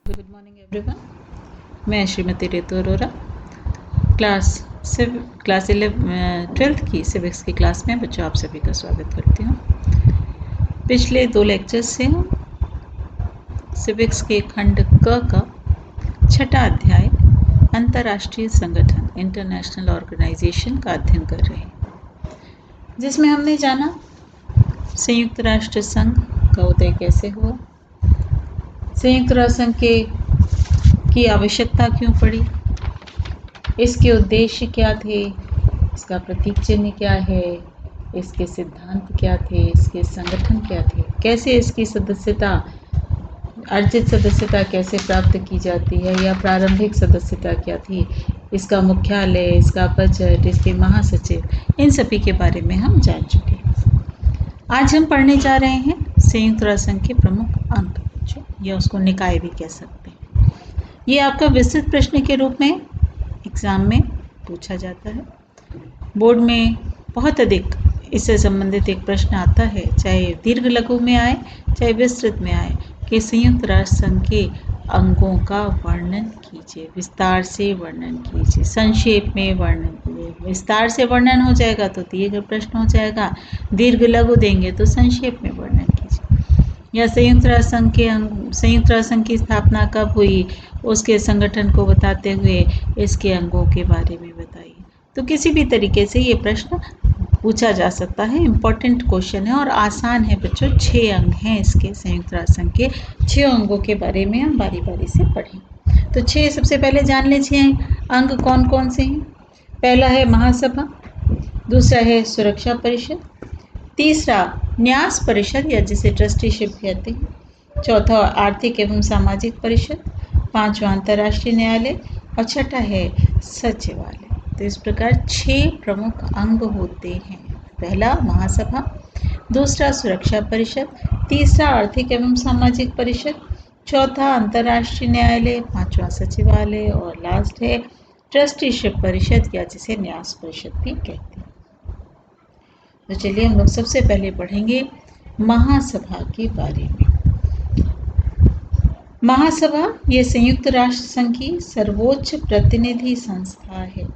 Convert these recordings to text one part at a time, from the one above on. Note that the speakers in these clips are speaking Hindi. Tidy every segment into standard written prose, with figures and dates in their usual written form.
Good morning everyone. मैं श्रीमती रितु अरोरा क्लास 12th की सिविक्स की क्लास में बच्चों आप सभी का स्वागत करती हूँ। पिछले 2 लेक्चर्स से हम सिविक्स के खंड क का 6ठा अध्याय अंतर्राष्ट्रीय संगठन इंटरनेशनल ऑर्गेनाइजेशन का अध्ययन कर रहे हैं, जिसमें हमने जाना संयुक्त राष्ट्र संघ का उदय कैसे हुआ, संयुक्त राष्ट्र संघ की आवश्यकता क्यों पड़ी, इसके उद्देश्य क्या थे, इसका प्रतीक चिन्ह क्या है, इसके सिद्धांत क्या थे, इसके संगठन क्या थे, कैसे इसकी अर्जित सदस्यता कैसे प्राप्त की जाती है या प्रारंभिक सदस्यता क्या थी, इसका मुख्यालय, इसका बजट, इसके महासचिव, इन सभी के बारे में हम जान चुके हैं। आज हम पढ़ने जा रहे हैं संयुक्त राष्ट्र संघ के प्रमुख अंग या उसको निकाय भी कह सकते हैं। ये आपका विस्तृत प्रश्न के रूप में एग्ज़ाम में पूछा जाता है। बोर्ड में बहुत अधिक इससे संबंधित एक प्रश्न आता है, चाहे दीर्घ लघु में आए चाहे विस्तृत में आए, कि संयुक्त राष्ट्र संघ के अंगों का वर्णन कीजिए, विस्तार से वर्णन कीजिए, संक्षेप में वर्णन कीजिए। विस्तार से वर्णन हो जाएगा तो दिए गए प्रश्न हो जाएगा, दीर्घ लघु देंगे तो संक्षेप में वर्णन कीजिए। या संयुक्त राष्ट्र संघ की स्थापना कब हुई, उसके संगठन को बताते हुए इसके अंगों के बारे में बताइए। तो किसी भी तरीके से ये प्रश्न पूछा जा सकता है। इम्पॉर्टेंट क्वेश्चन है और आसान है बच्चों। 6 अंग हैं इसके, संयुक्त राष्ट्र संघ के 6 अंगों के बारे में हम बारी बारी से पढ़ें। तो 6 सबसे पहले जान लें 6 अंग कौन कौन से हैं। पहला है महासभा, दूसरा है सुरक्षा परिषद, तीसरा न्यास परिषद या जिसे ट्रस्टीशिप कहते हैं, चौथा आर्थिक एवं सामाजिक परिषद, पांचवा अंतर्राष्ट्रीय न्यायालय और छठा है सचिवालय। तो इस प्रकार 6 प्रमुख अंग होते हैं। पहला महासभा, दूसरा सुरक्षा परिषद, तीसरा आर्थिक एवं सामाजिक परिषद, चौथा अंतर्राष्ट्रीय न्यायालय, पांचवा सचिवालय और लास्ट है ट्रस्टीशिप परिषद या जिसे न्यास परिषद भी कहते हैं। तो चलिए हम लोग सबसे पहले पढ़ेंगे महासभा के बारे में। महासभा ये संयुक्त राष्ट्र संघ की सर्वोच्च प्रतिनिधि संस्था है।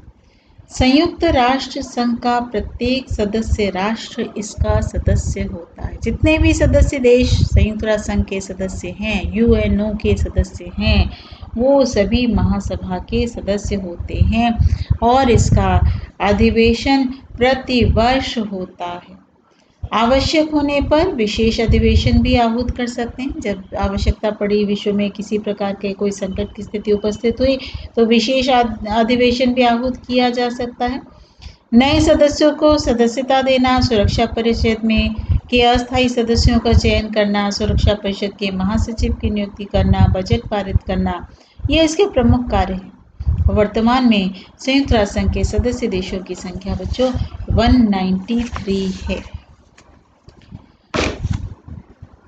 संयुक्त राष्ट्र संघ का प्रत्येक सदस्य राष्ट्र इसका सदस्य होता है। जितने भी सदस्य देश संयुक्त राष्ट्र संघ के सदस्य हैं, यूएनओ के सदस्य हैं, वो सभी महासभा के सदस्य होते हैं और इसका अधिवेशन प्रति वर्ष होता है। आवश्यक होने पर विशेष अधिवेशन भी आहूत कर सकते हैं। जब आवश्यकता पड़ी, विश्व में किसी प्रकार के कोई संकट की स्थिति उपस्थित हुई तो विशेष अधिवेशन भी आहूत किया जा सकता है। नए सदस्यों को सदस्यता देना, सुरक्षा परिषद में के अस्थायी सदस्यों का चयन करना, सुरक्षा परिषद के महासचिव की नियुक्ति करना, बजट पारित करना, ये इसके प्रमुख कार्य हैं। वर्तमान में संयुक्त राष्ट्र संघ के सदस्य देशों की संख्या बच्चों 193 है।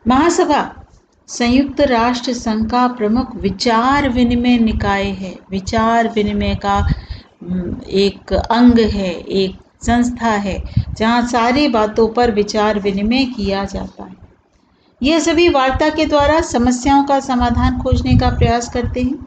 महासभा संयुक्त राष्ट्र संघ का प्रमुख विचार विनिमय निकाय है। विचार विनिमय का एक अंग है, एक संस्था है जहाँ सारी बातों पर विचार विनिमय किया जाता है। ये सभी वार्ता के द्वारा समस्याओं का समाधान खोजने का प्रयास करते हैं।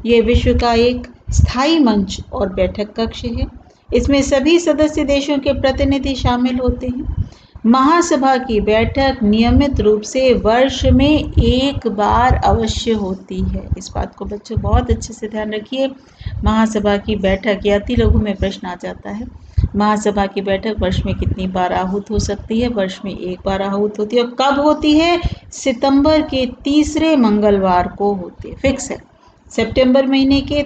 ये विश्व का एक स्थायी मंच और बैठक कक्ष है। इसमें सभी सदस्य देशों के प्रतिनिधि शामिल होते हैं। महासभा की बैठक नियमित रूप से वर्ष में एक बार अवश्य होती है। इस बात को बच्चों बहुत अच्छे से ध्यान रखिए। महासभा की बैठक या अति लघु में प्रश्न आ जाता है, महासभा की बैठक वर्ष में कितनी बार आहूत हो सकती है। वर्ष में एक बार आहूत होती है। और कब होती है? सितंबर के तीसरे मंगलवार को होती है। फिक्स है, सितंबर महीने के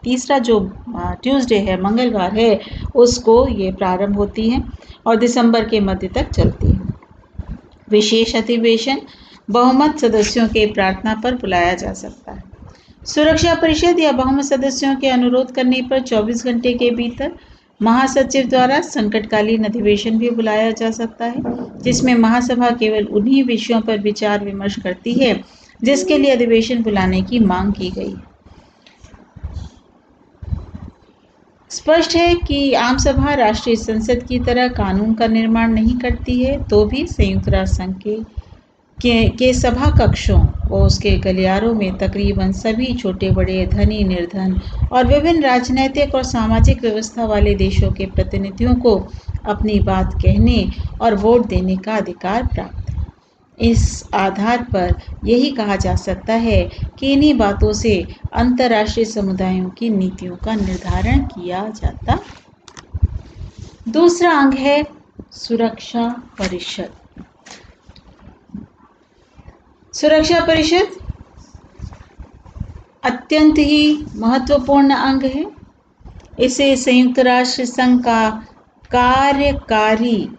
तीसरा जो ट्यूसडे है, मंगलवार है, उसको ये प्रारंभ होती है और दिसंबर के मध्य तक चलती है। विशेष अधिवेशन बहुमत सदस्यों के प्रार्थना पर बुलाया जा सकता है। सुरक्षा परिषद या बहुमत सदस्यों के अनुरोध करने पर 24 घंटे के भीतर महासचिव द्वारा संकटकालीन अधिवेशन भी बुलाया जा सकता है, जिसमें महासभा केवल उन्हीं विषयों पर विचार विमर्श करती है जिसके लिए अधिवेशन बुलाने की मांग की गई। स्पष्ट है कि आम सभा राष्ट्रीय संसद की तरह कानून का निर्माण नहीं करती है, तो भी संयुक्त राष्ट्र संघ के सभा कक्षों और उसके गलियारों में तकरीबन सभी छोटे बड़े, धनी निर्धन और विभिन्न राजनैतिक और सामाजिक व्यवस्था वाले देशों के प्रतिनिधियों को अपनी बात कहने और वोट देने का अधिकार प्राप्त है। इस आधार पर यही कहा जा सकता है कि इन्हीं बातों से अंतर्राष्ट्रीय समुदायों की नीतियों का निर्धारण किया जाता। दूसरा अंग है सुरक्षा परिषद। सुरक्षा परिषद अत्यंत ही महत्वपूर्ण अंग है। इसे संयुक्त राष्ट्र संघ का कार्यकारी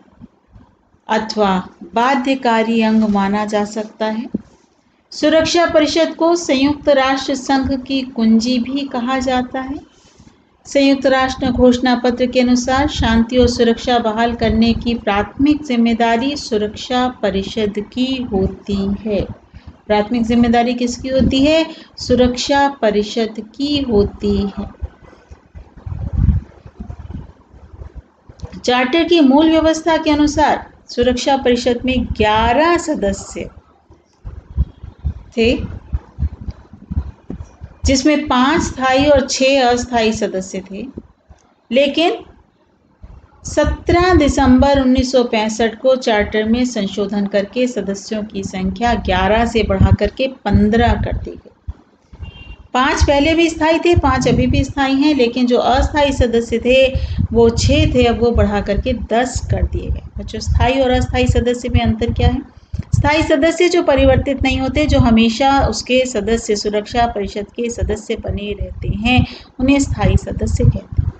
अथवा बाध्यकारी अंग माना जा सकता है। सुरक्षा परिषद को संयुक्त राष्ट्र संघ की कुंजी भी कहा जाता है। संयुक्त राष्ट्र घोषणा पत्र के अनुसार शांति और सुरक्षा बहाल करने की प्राथमिक जिम्मेदारी सुरक्षा परिषद की होती है। प्राथमिक जिम्मेदारी किसकी होती है? सुरक्षा परिषद की होती है। चार्टर की मूल व्यवस्था के अनुसार सुरक्षा परिषद में 11 सदस्य थे, जिसमें 5 स्थायी और 6 अस्थायी सदस्य थे। लेकिन 17 दिसंबर 1965 को चार्टर में संशोधन करके सदस्यों की संख्या 11 से बढ़ाकर के 15 कर दी गई। 5 पहले भी स्थायी थे, 5 अभी भी स्थायी हैं, लेकिन जो अस्थायी सदस्य थे वो 6 थे, अब वो बढ़ा करके 10 कर दिए गए। बच्चों, स्थायी और अस्थायी सदस्य में अंतर क्या है? स्थायी सदस्य जो परिवर्तित नहीं होते, जो हमेशा उसके सदस्य सुरक्षा परिषद के सदस्य बने रहते हैं, उन्हें स्थायी सदस्य कहते हैं।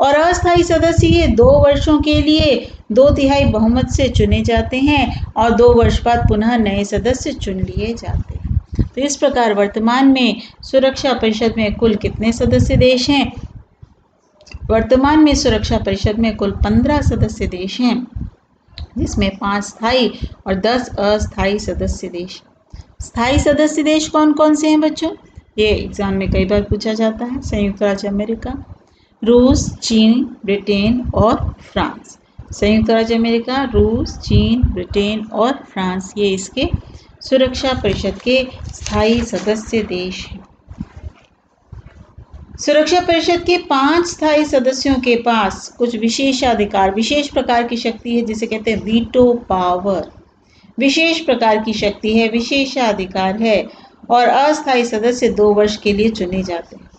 और अस्थायी सदस्य ये 2 वर्षों के लिए 2/3 बहुमत से चुने जाते हैं और 2 वर्ष बाद पुनः नए सदस्य चुन लिए जाते हैं। तो इस प्रकार वर्तमान में सुरक्षा परिषद में कुल कितने सदस्य देश हैं? वर्तमान में सुरक्षा परिषद में कुल 15 सदस्य देश हैं, जिसमें 5 स्थायी और 10 अस्थायी सदस्य देश। स्थायी सदस्य देश कौन कौन से हैं बच्चों? ये एग्जाम में कई बार पूछा जाता है। संयुक्त राज्य अमेरिका, रूस, चीन, ब्रिटेन और फ्रांस। संयुक्त राज्य अमेरिका, रूस, चीन, ब्रिटेन और फ्रांस, ये इसके सुरक्षा परिषद के स्थायी सदस्य देश हैं। सुरक्षा परिषद के 5 स्थायी सदस्यों के पास कुछ विशेषाधिकार, विशेष प्रकार की शक्ति है, जिसे कहते हैं वीटो पावर। विशेष प्रकार की शक्ति है, विशेषाधिकार है, और अस्थायी सदस्य 2 वर्ष के लिए चुने जाते हैं।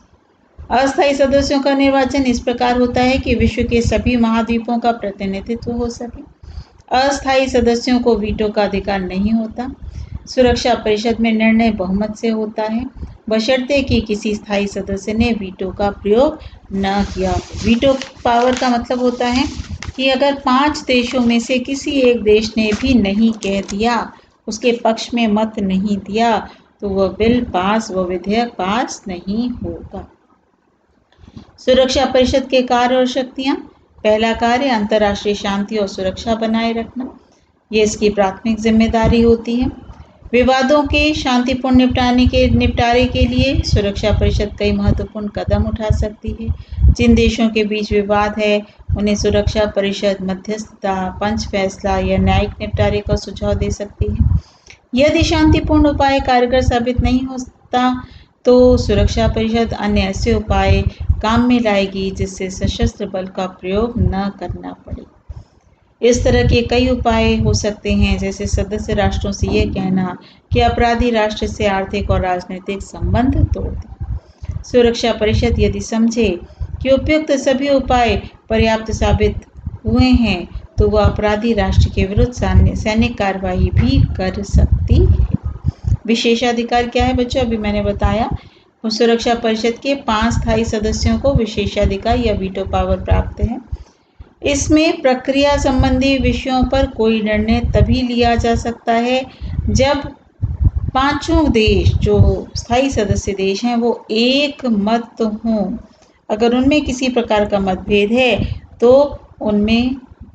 अस्थायी सदस्यों का निर्वाचन इस प्रकार होता है कि विश्व के सभी महाद्वीपों का प्रतिनिधित्व हो सके। अस्थायी सदस्यों को वीटो का अधिकार नहीं होता। सुरक्षा परिषद में निर्णय बहुमत से होता है, बशर्ते कि किसी स्थायी सदस्य ने वीटो का प्रयोग न किया। वीटो पावर का मतलब होता है कि अगर 5 देशों में से किसी एक देश ने भी नहीं कह दिया, उसके पक्ष में मत नहीं दिया, तो वह बिल पास, वह विधेयक पास नहीं होगा। सुरक्षा परिषद के कार्य और शक्तियां। पहला कार्य अंतर्राष्ट्रीय शांति और सुरक्षा बनाए रखना, ये इसकी प्राथमिक जिम्मेदारी होती है। विवादों के शांतिपूर्ण निपटारे के लिए सुरक्षा परिषद कई महत्वपूर्ण कदम उठा सकती है। जिन देशों के बीच विवाद है, उन्हें सुरक्षा परिषद मध्यस्थता, पंच फैसला या न्यायिक निपटारे का सुझाव दे सकती है। यदि शांतिपूर्ण उपाय कारगर साबित नहीं होता, तो सुरक्षा परिषद अन्य ऐसे उपाय काम में लाएगी जिससे सशस्त्र बल का प्रयोग न करना पड़े। इस तरह के कई उपाय हो सकते हैं, जैसे सदस्य राष्ट्रों से यह कहना कि अपराधी राष्ट्र से आर्थिक और राजनीतिक संबंध तोड़ दें। सुरक्षा परिषद यदि समझे कि उपयुक्त सभी उपाय पर्याप्त साबित हुए हैं, तो वह अपराधी राष्ट्र के विरुद्ध सैनिक कार्रवाई भी कर सकती है। विशेषाधिकार क्या है बच्चों? अभी मैंने बताया, सुरक्षा परिषद के 5 स्थायी सदस्यों को विशेषाधिकार या वीटो पावर प्राप्त है। इसमें प्रक्रिया संबंधी विषयों पर कोई निर्णय तभी लिया जा सकता है जब 5 देश, जो स्थायी सदस्य देश हैं, वो एक मत हों। अगर उनमें किसी प्रकार का मतभेद है, तो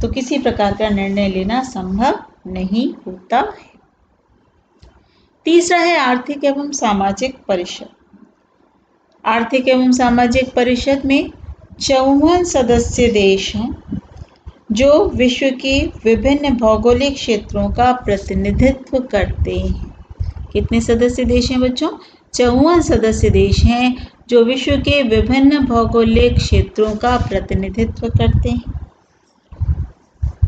किसी प्रकार का निर्णय लेना संभव नहीं होता है। तीसरा है आर्थिक एवं सामाजिक परिषद। आर्थिक एवं सामाजिक परिषद में 54 सदस्य देश हैं, जो विश्व के विभिन्न भौगोलिक क्षेत्रों का प्रतिनिधित्व करते हैं। कितने सदस्य देश हैं बच्चों? 54 सदस्य देश हैं जो विश्व के विभिन्न भौगोलिक क्षेत्रों का प्रतिनिधित्व करते हैं।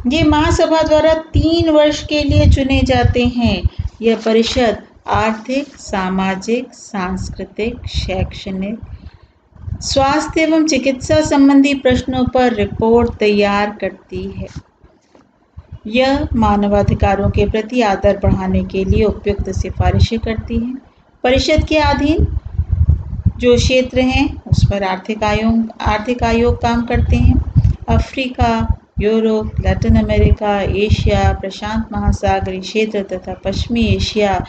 ये महासभा द्वारा 3 वर्ष के लिए चुने जाते हैं। यह परिषद आर्थिक, सामाजिक, सांस्कृतिक, शैक्षणिक, स्वास्थ्य एवं चिकित्सा संबंधी प्रश्नों पर रिपोर्ट तैयार करती है। यह मानवाधिकारों के प्रति आदर बढ़ाने के लिए उपयुक्त सिफारिशें करती है। परिषद के अधीन जो क्षेत्र हैं उस पर आर्थिक आयोग काम करते हैं। Africa, Europe, Latin America, Asia, प्रशांत महासागरीय क्षेत्र तथा पश्चिमी एशिया,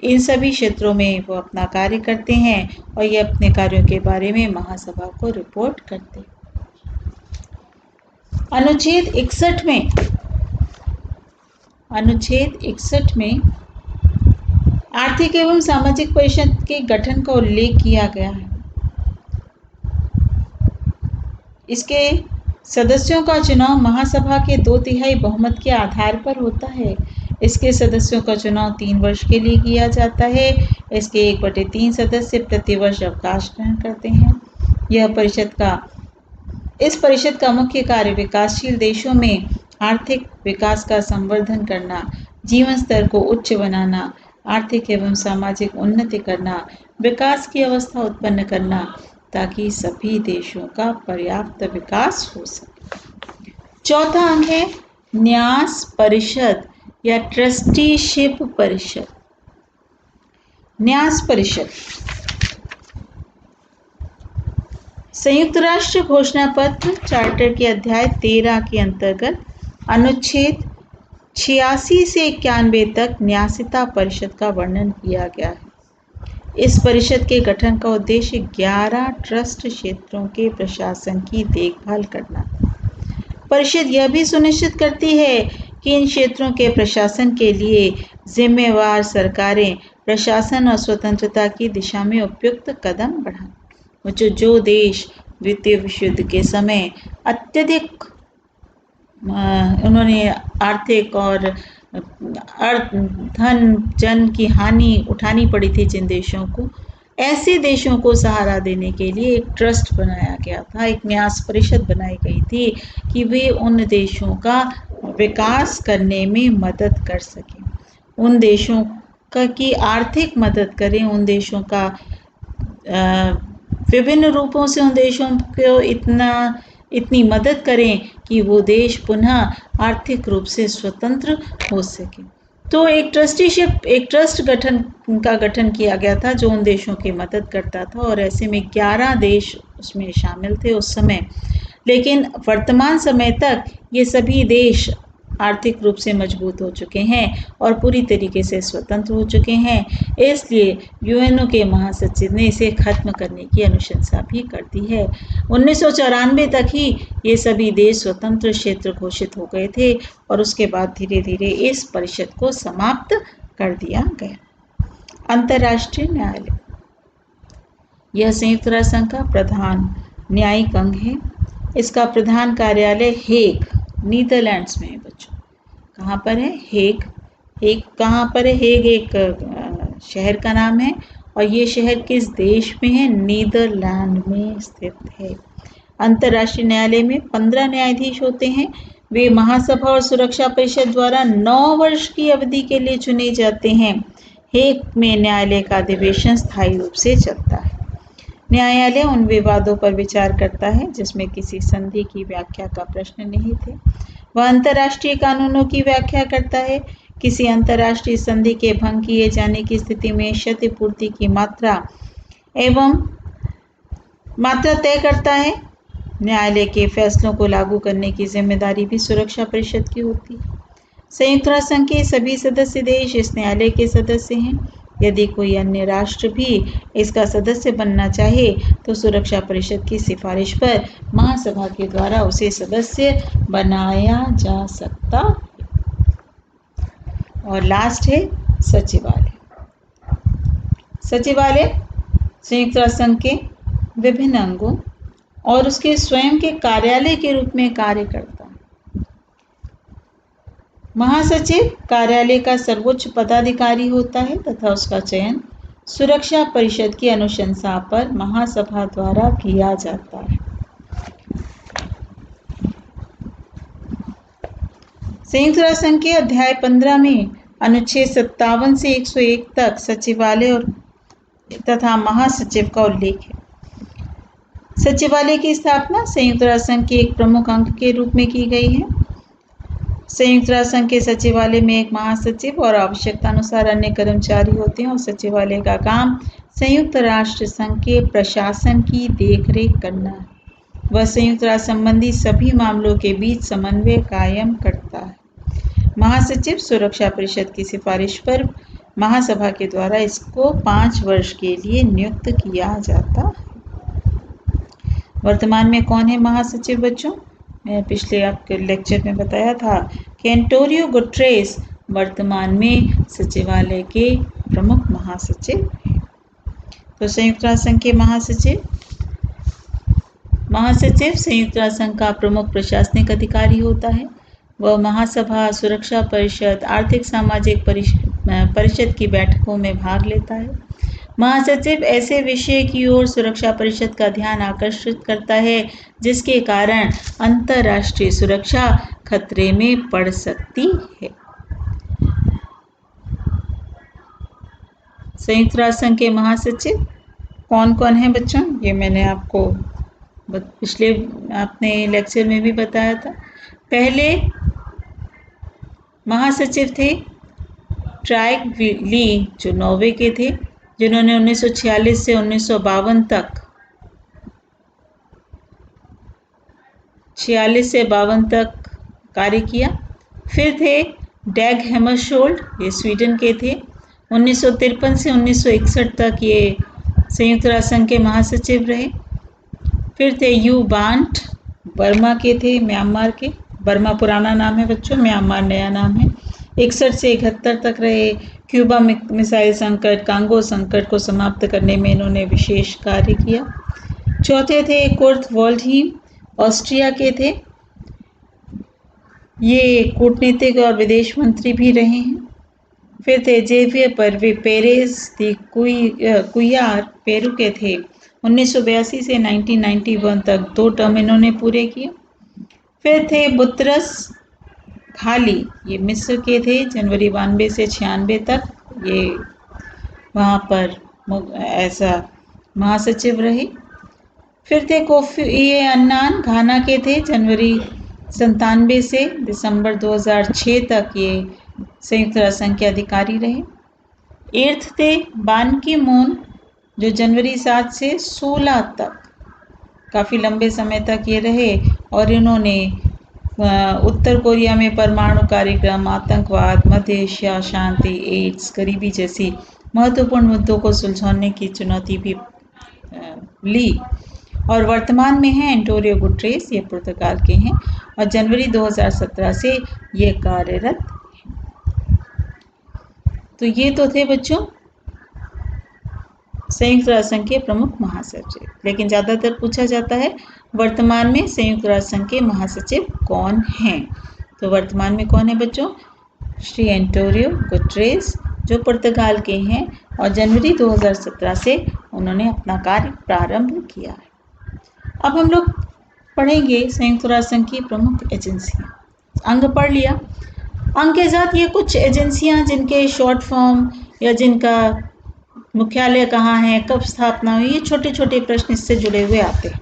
इन सभी क्षेत्रों में वो अपना कार्य करते हैं और ये अपने कार्यों के बारे में महासभा को रिपोर्ट करते हैं। अनुच्छेद 61 में आर्थिक एवं सामाजिक परिषद के गठन का उल्लेख किया गया है। इसके सदस्यों का चुनाव महासभा के 2/3 बहुमत के आधार पर होता है। इसके सदस्यों का चुनाव 3 वर्ष के लिए किया जाता है। इसके 1/3 सदस्य प्रतिवर्ष अवकाश ग्रहण करते हैं। इस परिषद का मुख्य कार्य विकासशील देशों में आर्थिक विकास का संवर्धन करना, जीवन स्तर को उच्च बनाना, आर्थिक एवं सामाजिक उन्नति करना, विकास की अवस्था उत्पन्न करना ताकि सभी देशों का पर्याप्त विकास हो सके। चौथा अंग है न्यास परिषद या ट्रस्टीशिप परिषद। न्यास परिषद संयुक्त राष्ट्र घोषणा पत्र चार्टर के अध्याय 13 के अंतर्गत अनुच्छेद 86 से 91 तक न्यासिता परिषद का वर्णन किया गया है। इस परिषद के गठन का उद्देश्य 11 ट्रस्ट क्षेत्रों के प्रशासन की देखभाल करना। परिषद यह भी सुनिश्चित करती है कि इन क्षेत्रों के प्रशासन के लिए जिम्मेवार सरकारें प्रशासन और स्वतंत्रता की दिशा में उपयुक्त कदम बढ़ाएं। जो देश द्वितीय विश्व युद्ध के समय अत्यधिक उन्होंने आर्थिक और धन जन की हानि उठानी पड़ी थी, जिन देशों को, ऐसे देशों को सहारा देने के लिए एक ट्रस्ट बनाया गया था, एक न्यास परिषद बनाई गई थी कि वे उन देशों का विकास करने में मदद कर सकें, उन देशों की आर्थिक मदद करें, उन देशों का विभिन्न रूपों से उन देशों को इतनी मदद करें कि वो देश पुनः आर्थिक रूप से स्वतंत्र हो सके। तो एक ट्रस्ट गठन किया गया था जो उन देशों की मदद करता था और ऐसे में 11 देश उसमें शामिल थे उस समय। लेकिन वर्तमान समय तक ये सभी देश आर्थिक रूप से मजबूत हो चुके हैं और पूरी तरीके से स्वतंत्र हो चुके हैं। इसलिए यूएनओ के महासचिव ने इसे खत्म करने की अनुशंसा भी कर दी है। 1994 तक ही ये सभी देश स्वतंत्र क्षेत्र घोषित हो गए थे और उसके बाद धीरे धीरे इस परिषद को समाप्त कर दिया गया। अंतर्राष्ट्रीय न्यायालय यह संयुक्त राष्ट्र संघ का प्रधान न्यायिक अंग है। इसका प्रधान कार्यालय हेग नीदरलैंड्स में है बच्चों। कहाँ पर है? हेग कहाँ पर है? हेग एक शहर का नाम है और ये शहर किस देश में है? नीदरलैंड में स्थित है। अंतर्राष्ट्रीय न्यायालय में 15 न्यायाधीश होते हैं। वे महासभा और सुरक्षा परिषद द्वारा 9 वर्ष की अवधि के लिए चुने जाते हैं। हेग में न्यायालय का अधिवेशन स्थायी रूप से चलता है। न्यायालय उन विवादों पर विचार करता है जिसमें किसी संधि की व्याख्या का प्रश्न निहित है। वह अंतर्राष्ट्रीय कानूनों की व्याख्या करता है। किसी अंतर्राष्ट्रीय संधि के भंग किए जाने की स्थिति में क्षतिपूर्ति की मात्रा तय करता है। न्यायालय के फैसलों को लागू करने की जिम्मेदारी भी सुरक्षा परिषद की होती है। संयुक्त राष्ट्र संघ के सभी सदस्य देश इस न्यायालय के सदस्य हैं। यदि कोई अन्य राष्ट्र भी इसका सदस्य बनना चाहे तो सुरक्षा परिषद की सिफारिश पर महासभा के द्वारा उसे सदस्य बनाया जा सकता है। और लास्ट है सचिवालय। सचिवालय संयुक्त राष्ट्र संघ के विभिन्न अंगों और उसके स्वयं के कार्यालय के रूप में कार्य करता है। महासचिव कार्यालय का सर्वोच्च पदाधिकारी होता है तथा उसका चयन सुरक्षा परिषद की अनुशंसा पर महासभा द्वारा किया जाता है। संयुक्त राष्ट्र संघ के अध्याय 15 में अनुच्छेद 57 से 101 तक सचिवालय और तथा महासचिव का उल्लेख है। सचिवालय की स्थापना संयुक्त राष्ट्र संघ के एक प्रमुख अंग के रूप में की गई है। संयुक्त राष्ट्र संघ के सचिवालय में एक महासचिव और आवश्यकता अनुसार अन्य कर्मचारी होते हैं और सचिवालय का काम संयुक्त राष्ट्र संघ के प्रशासन की देखरेख करना है। वह संयुक्त राष्ट्र संबंधी सभी मामलों के बीच समन्वय कायम करता है। महासचिव सुरक्षा परिषद की सिफारिश पर महासभा के द्वारा इसको 5 वर्ष के लिए नियुक्त किया जाता है। वर्तमान में कौन है महासचिव बच्चों? मैं पिछले आपके लेक्चर में बताया था कि एंटोनियो गुटेरेस वर्तमान में सचिवालय के प्रमुख महासचिव हैं। तो संयुक्त राष्ट्र संघ के महासचिव संयुक्त राष्ट्र संघ का प्रमुख प्रशासनिक अधिकारी होता है। वह महासभा, सुरक्षा परिषद, आर्थिक सामाजिक परिषद की बैठकों में भाग लेता है। महासचिव ऐसे विषय की ओर सुरक्षा परिषद का ध्यान आकर्षित करता है जिसके कारण अंतर्राष्ट्रीय सुरक्षा खतरे में पड़ सकती है। संयुक्त राष्ट्र संघ के महासचिव कौन कौन है बच्चों? ये मैंने आपको पिछले अपने लेक्चर में भी बताया था। पहले महासचिव थे ट्राइग ली, जो नॉर्वे के थे, जिन्होंने 1946 से 1952 तक 46 से 52 तक कार्य किया। फिर थे डैग हैमरशोल्ड, ये स्वीडन के थे, 1953 से 1961 तक ये संयुक्त राष्ट्र संघ के महासचिव रहे। फिर थे यू बांट, बर्मा के थे, म्यांमार के। बर्मा पुराना नाम है बच्चों, म्यांमार नया नाम है। 61 से 71 तक रहे। क्यूबा मिसाइल संकट, कांगो संकट को समाप्त करने में इन्होंने विशेष कार्य किया। चौथे थे कुर्ट वॉल्डहीम, ऑस्ट्रिया के थे। ये कूटनीतिक और विदेश मंत्री भी रहे हैं। फिर थे जेवियर पेरेज दी कुयार, पेरू के थे। 1982 से 1991 तक 2 टर्म इन्होंने पूरे किए। फिर थे बुतरस घाली, ये मिस्र के थे, जनवरी 92 से 96 तक ये वहाँ पर ऐसा महासचिव रहे। फिर थे कोफी अन्नान, घाना के थे, जनवरी 97 से दिसंबर 2006 तक ये संयुक्त राष्ट्र संघ के अधिकारी रहे। 8th थे बान की मून, जो जनवरी 7 से 16 तक काफ़ी लंबे समय तक ये रहे और इन्होंने उत्तर कोरिया में परमाणु कार्यक्रम, आतंकवाद, मध्य एशिया शांति, एड्स, गरीबी जैसी महत्वपूर्ण मुद्दों को सुलझाने की चुनौती भी ली। और वर्तमान में हैं एंटोनियो गुटेरेस, ये पुर्तगाल के हैं और जनवरी 2017 से ये कार्यरत हैं। तो ये तो थे बच्चों संयुक्त राष्ट्र संघ के प्रमुख महासचिव। लेकिन ज़्यादातर पूछा जाता है वर्तमान में संयुक्त राष्ट्र संघ के महासचिव कौन हैं? तो वर्तमान में कौन है बच्चों? श्री एंटोनियो गुटेरेस, जो पुर्तगाल के हैं और जनवरी 2017 से उन्होंने अपना कार्य प्रारंभ किया है। अब हम लोग पढ़ेंगे संयुक्त राष्ट्र संघ की प्रमुख एजेंसियाँ। अंग पढ़ लिया। अंग के साथ ये कुछ एजेंसियाँ जिनके शॉर्ट फॉर्म या जिनका मुख्यालय कहाँ है, कब स्थापना हुई, ये छोटे छोटे प्रश्न इससे जुड़े हुए आते हैं।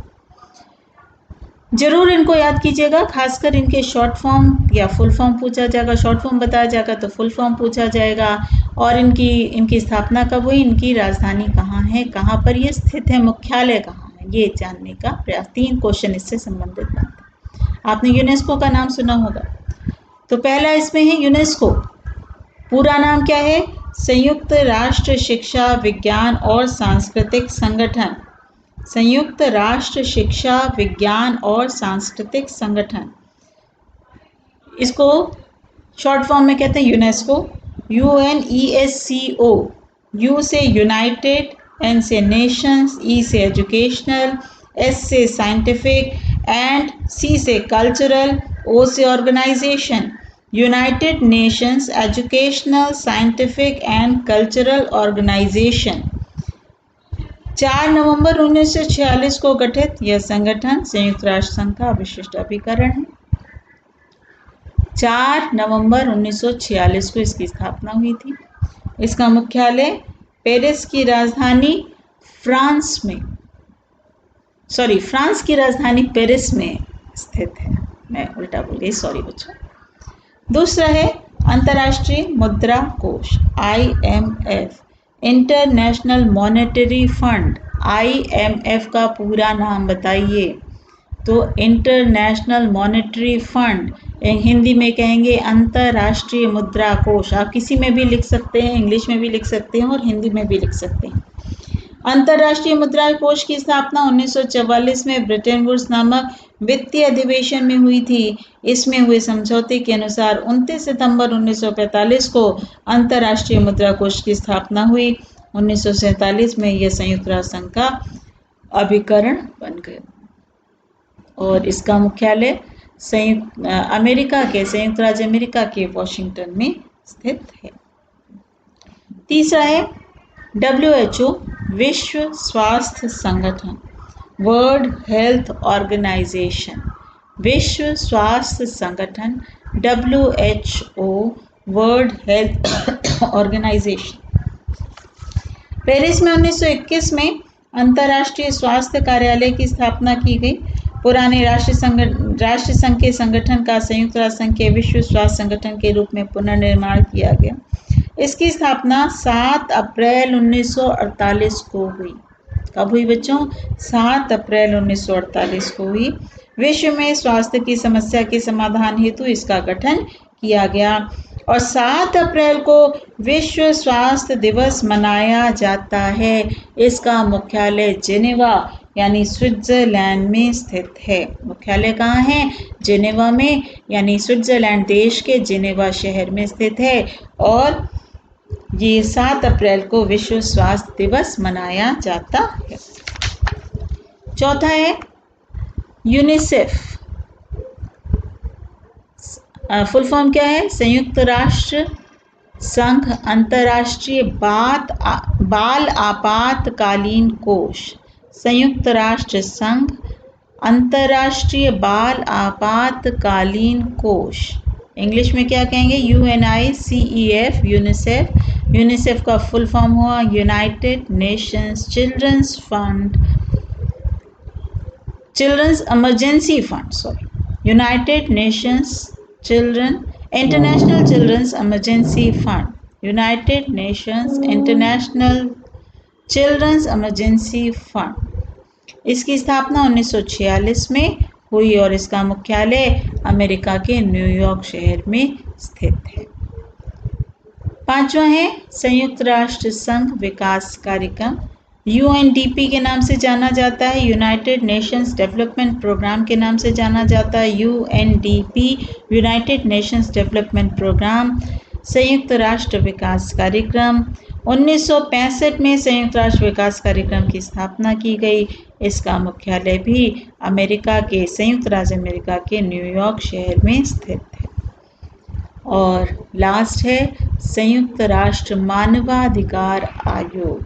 जरूर इनको याद कीजिएगा, खासकर इनके शॉर्ट फॉर्म या फुल फॉर्म पूछा जाएगा। शॉर्ट फॉर्म बताया जाएगा तो फुल फॉर्म पूछा जाएगा। और इनकी स्थापना कब हुई, इनकी राजधानी कहाँ है, कहाँ पर ये स्थित है, मुख्यालय कहाँ है, ये जानने का प्रयास। 3 क्वेश्चन इससे संबंधित बनते हैं। आपने यूनेस्को का नाम सुना होगा, तो पहला इसमें है यूनेस्को। पूरा नाम क्या है? संयुक्त राष्ट्र शिक्षा, विज्ञान और सांस्कृतिक संगठन। संयुक्त राष्ट्र शिक्षा, विज्ञान और सांस्कृतिक संगठन, इसको शॉर्ट फॉर्म में कहते हैं यूनेस्को। UNESCO। यू से यूनाइटेड, एन से नेशंस, ई से एजुकेशनल, एस से साइंटिफिक एंड सी से कल्चरल, ओ से organisation. United Nations educational, scientific and cultural organisation. 4 नवंबर 1946 को गठित यह संगठन संयुक्त राष्ट्र संघ का विशिष्ट अभिकरण है। 4 नवंबर 1946 को इसकी स्थापना हुई थी। इसका मुख्यालय पेरिस की राजधानी फ्रांस की राजधानी पेरिस में स्थित है। मैं उल्टा बोल गई, सॉरी बच्चों। दूसरा है अंतर्राष्ट्रीय मुद्रा कोष IMF, international monetary fund. IMF का पूरा नाम बताइए। तो इंटरनेशनल मॉनेटरी फंड, हिंदी में कहेंगे अंतर्राष्ट्रीय मुद्रा कोष। आप किसी में भी लिख सकते हैं, इंग्लिश में भी लिख सकते हैं और हिंदी में भी लिख सकते हैं। अंतर्राष्ट्रीय मुद्रा कोष की स्थापना 1944 में ब्रिटेन वुड्स नामक वित्तीय अधिवेशन में हुई थी। इसमें हुए समझौते के अनुसार 29 सितंबर 1945 को अंतर्राष्ट्रीय मुद्रा कोष की स्थापना हुई। 1947 में यह संयुक्त राष्ट्र संघ का अभिकरण बन गया और इसका मुख्यालय संयुक्त राज्य अमेरिका के वॉशिंगटन में स्थित है। तीसरा है WHO, विश्व स्वास्थ्य संगठन, वर्ल्ड हेल्थ ऑर्गेनाइजेशन। विश्व स्वास्थ्य संगठन WHO, world health organisation. Paris में 1921 में अंतर्राष्ट्रीय स्वास्थ्य कार्यालय की स्थापना की गई। पुराने राष्ट्र संघ के संगठन का संयुक्त राष्ट्र संघ के विश्व स्वास्थ्य संगठन के रूप में पुनर्निर्माण किया गया। इसकी स्थापना 7 अप्रैल 1948 को हुई। कब हुई बच्चों? 7 अप्रैल 1948 को हुई। विश्व में स्वास्थ्य की समस्या के समाधान हेतु इसका गठन किया गया और 7 अप्रैल को विश्व स्वास्थ्य दिवस मनाया जाता है। इसका मुख्यालय जेनेवा यानी स्विट्जरलैंड में स्थित है। मुख्यालय कहाँ है? जेनेवा में, यानी स्विट्जरलैंड देश के जेनेवा शहर में स्थित है और ये 7 अप्रैल को विश्व स्वास्थ्य दिवस मनाया जाता है। चौथा है यूनिसेफ। फुल फॉर्म क्या है? संयुक्त राष्ट्र संघ अंतर्राष्ट्रीय बाल आपातकालीन कोष। संयुक्त राष्ट्र संघ अंतर्राष्ट्रीय बाल आपातकालीन कोष। इंग्लिश में क्या कहेंगे? UNICEF, UNICEF. यूनिसेफ का फुल फॉर्म हुआ united nations children's emergency fund, united nations international children's emergency fund. United nations international children's emergency fund. इसकी स्थापना 1946 में हुई और इसका मुख्यालय अमेरिका के न्यूयॉर्क शहर में स्थित है। पांचवा है संयुक्त राष्ट्र संघ विकास कार्यक्रम, UNDP के नाम से जाना जाता है। यूनाइटेड नेशंस डेवलपमेंट प्रोग्राम के नाम से जाना जाता है। UNDP, united nations development programme, संयुक्त राष्ट्र विकास कार्यक्रम। 1965 में संयुक्त राष्ट्र विकास कार्यक्रम की स्थापना की गई। इसका मुख्यालय भी संयुक्त राज्य अमेरिका के न्यूयॉर्क शहर में स्थित है। और लास्ट है संयुक्त राष्ट्र मानवाधिकार आयोग,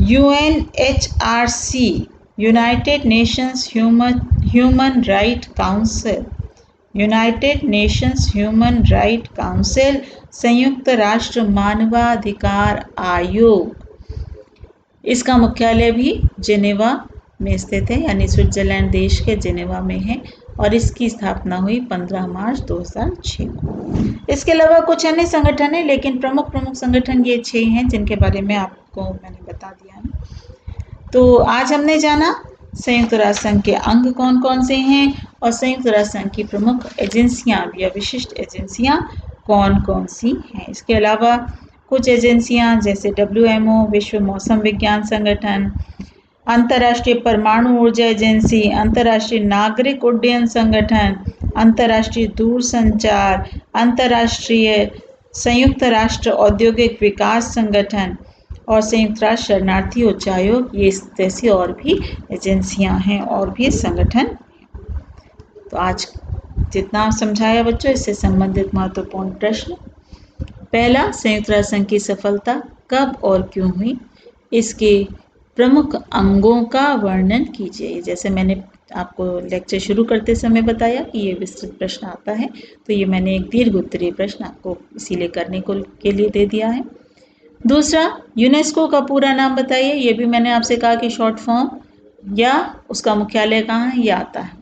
UNHRC, United Nations human right council. United Nations human right council, संयुक्त राष्ट्र मानवाधिकार आयोग। इसका मुख्यालय भी जेनेवा में स्थित है, यानी स्विट्जरलैंड देश के जेनेवा में है और इसकी स्थापना हुई 15 मार्च 2006 को। इसके अलावा कुछ अन्य संगठन है, लेकिन प्रमुख संगठन ये 6 हैं जिनके बारे में आपको मैंने बता दिया है। तो आज हमने जाना संयुक्त राष्ट्र संघ के अंग कौन कौन से हैं और संयुक्त राष्ट्र संघ की प्रमुख एजेंसियां या विशिष्ट एजेंसियां कौन कौन सी हैं। इसके अलावा कुछ एजेंसियां जैसे WMO, विश्व मौसम विज्ञान संगठन, अंतर्राष्ट्रीय परमाणु ऊर्जा एजेंसी, अंतर्राष्ट्रीय नागरिक उड्डयन संगठन, अंतर्राष्ट्रीय दूरसंचार, अंतर्राष्ट्रीय संयुक्त राष्ट्र औद्योगिक विकास संगठन और संयुक्त राष्ट्र शरणार्थी उच्चायोग, ये जैसी और भी एजेंसियां हैं और भी संगठन। तो आज जितना समझाया बच्चों, इससे संबंधित महत्वपूर्ण प्रश्न। पहला, संयुक्त राष्ट्र संघ की सफलता कब और क्यों हुई, इसके प्रमुख अंगों का वर्णन कीजिए। जैसे मैंने आपको लेक्चर शुरू करते समय बताया कि ये विस्तृत प्रश्न आता है, तो ये मैंने एक दीर्घ उत्तरीय प्रश्न आपको इसीलिए करने को के लिए दे दिया है। दूसरा, यूनेस्को का पूरा नाम बताइए। ये भी मैंने आपसे कहा कि शॉर्ट फॉर्म या उसका मुख्यालय कहाँ है, ये आता है।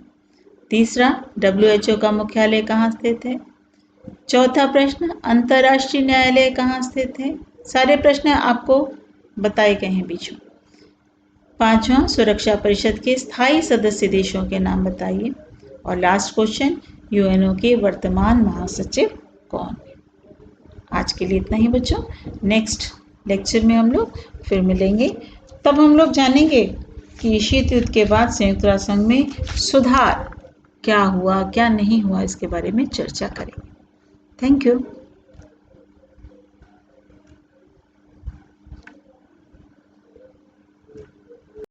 तीसरा, WHO का मुख्यालय कहाँ स्थित है। चौथा प्रश्न, अंतर्राष्ट्रीय न्यायालय कहाँ स्थित है। सारे प्रश्न आपको बताए गए हैं बीच में। पांचवा, सुरक्षा परिषद के स्थायी सदस्य देशों के नाम बताइए। और लास्ट क्वेश्चन, यूएनओ के वर्तमान महासचिव कौन है। आज के लिए इतना ही बच्चों। नेक्स्ट लेक्चर में हम लोग फिर मिलेंगे, तब हम लोग जानेंगे कि शीत युद्ध के बाद संयुक्त राष्ट्र संघ में सुधार क्या हुआ क्या नहीं हुआ, इसके बारे में चर्चा करेंगे। Thank you.